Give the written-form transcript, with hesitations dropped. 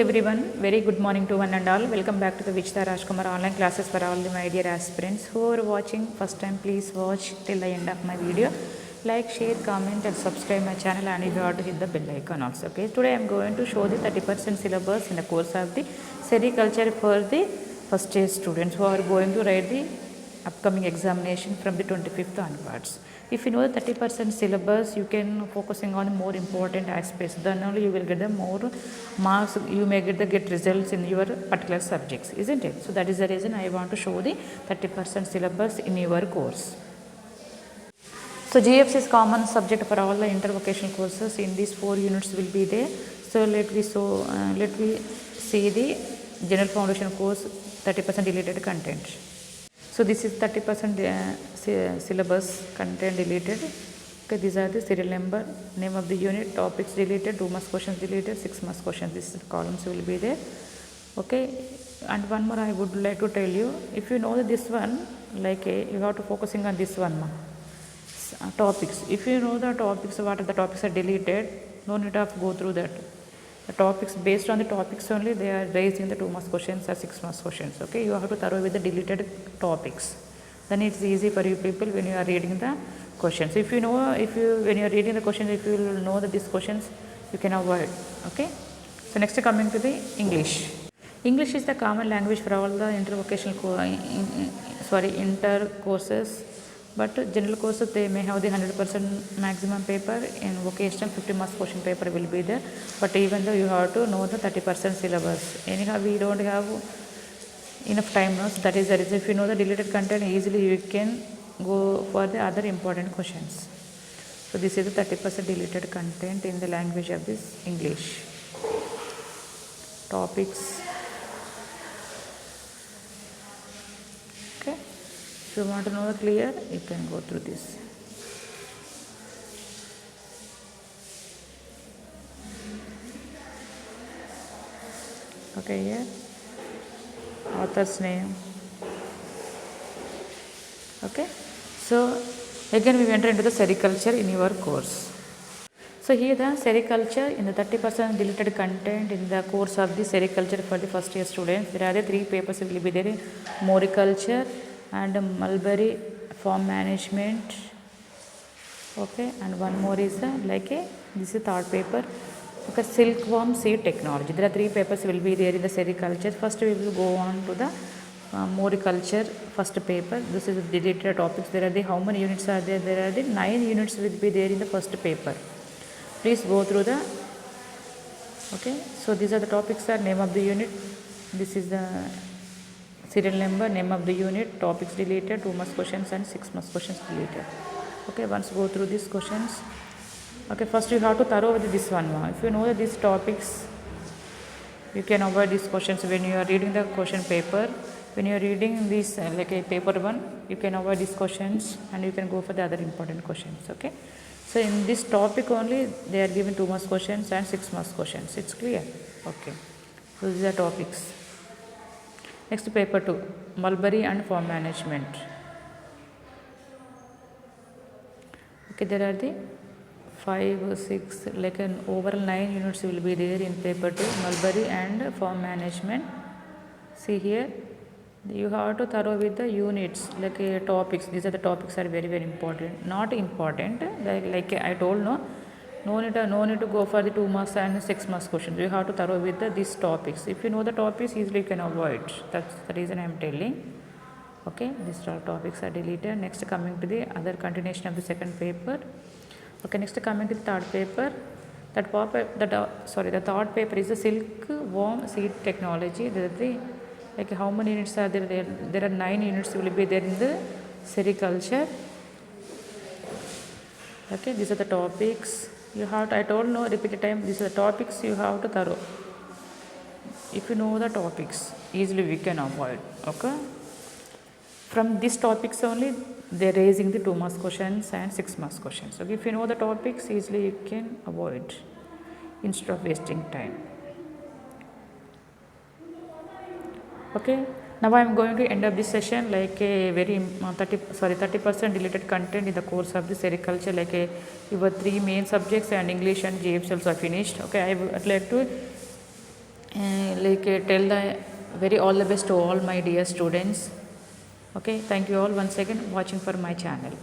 everyone, very good morning to one and all. Welcome back to the Vichita Rajkumar online classes for all my dear aspirants who are watching first time. Please watch till the end of my video. Like, share, comment and subscribe my channel, and if you want to hit the bell icon also. Okay, today I am going to show the 30% syllabus in the course of the sericulture for the first year students who are going to write the upcoming examination from the 25th onwards. If you know the 30% syllabus, you can focusing on more important aspects. Then only you will get the more marks. You may get results in your particular subjects, isn't it? So that is the reason I want to show the 30% syllabus in your course. So GFC is common subject for all the intervocational courses. In these 4 units will be there. So let me see the general foundation course 30% deleted content. So this is 30% syllabus content deleted. Okay, these are the serial number, name of the unit, topics deleted, 2 marks questions deleted, 6 marks questions. This columns will be there. Okay, and one more I would like to tell you. If you know this one, like you have to focusing on this one. Topics. If you know the topics, what are the topics are deleted, no need to go through that. The topics, based on the topics only, they are raising the 2 marks questions or 6 marks questions. Okay, you have to thorough with the deleted topics. Then it's easy for you people when you are reading the questions. If you know, when you are reading the questions, if you will know that these questions, you can avoid. Okay. So next coming to the English. English is the common language for all the inter courses. But general courses, they may have the 100% maximum paper. In vocational, 50 marks question paper will be there. But even though you have to know the 30% syllabus. Anyhow, we don't have enough time now. So that is the reason. If you know the deleted content, easily you can go for the other important questions. So this is the 30% deleted content in the language of this English. Topics. Okay. If you want to know the clear, you can go through this. Okay, here author's name. Okay, so again we enter into the sericulture in your course. So here the sericulture in the 30% deleted content in the course of the sericulture for the first year students. There are the 3 papers will be there: moriculture and mulberry farm management. Okay, and one more is this is third paper. Okay, silkworm seed technology. There are 3 papers will be there in the sericulture. First we will go on to the moriculture first paper. This is the deleted topics. There are the how many units are there? There are the 9 units will be there in the first paper. Please go through the. Okay, so these are the topics are name of the unit. This is the serial number, name of the unit, topics deleted, 2 marks questions and 6 marks questions deleted. Okay, once go through these questions. Okay, first you have to thorough with this one. If you know these topics, you can avoid these questions when you are reading the question paper. When you are reading this like a paper 1, you can avoid these questions and you can go for the other important questions. Okay, so in this topic only they are given 2 marks questions and 6 marks questions. It's clear. Okay, so these are topics. Next paper 2, mulberry and farm management. Okay, there are the 5, 6, like an overall 9 units will be there in paper 2, mulberry and farm management. See here, you have to thorough with the units like topics. These are the topics are very important. Not important, like I told no need to go for the 2 marks and 6 marks questions. You have to thorough with these topics. If you know the topics, easily you can avoid. That's the reason I am telling. Okay, these topics are deleted. Next coming to the other continuation of the second paper. Okay, next coming to the third paper. The third paper is the silkworm seed technology. There are 3. Like how many units are there? There are 9 units will be there in the sericulture. Okay, these are the topics. You have to, I told no repeated time, these are the topics you have to thorough. If you know the topics, easily we can avoid. Okay, from these topics only they are raising the 2 marks questions and 6 marks questions. Okay, if you know the topics, easily you can avoid instead of wasting time. Okay, now I am going to end up this session like a very 30% deleted content in the course of the sericulture, like your 3 main subjects and English and GFs also are finished. Okay, I would like to like tell the very all the best to all my dear students. Okay, thank you all once again watching for my channel.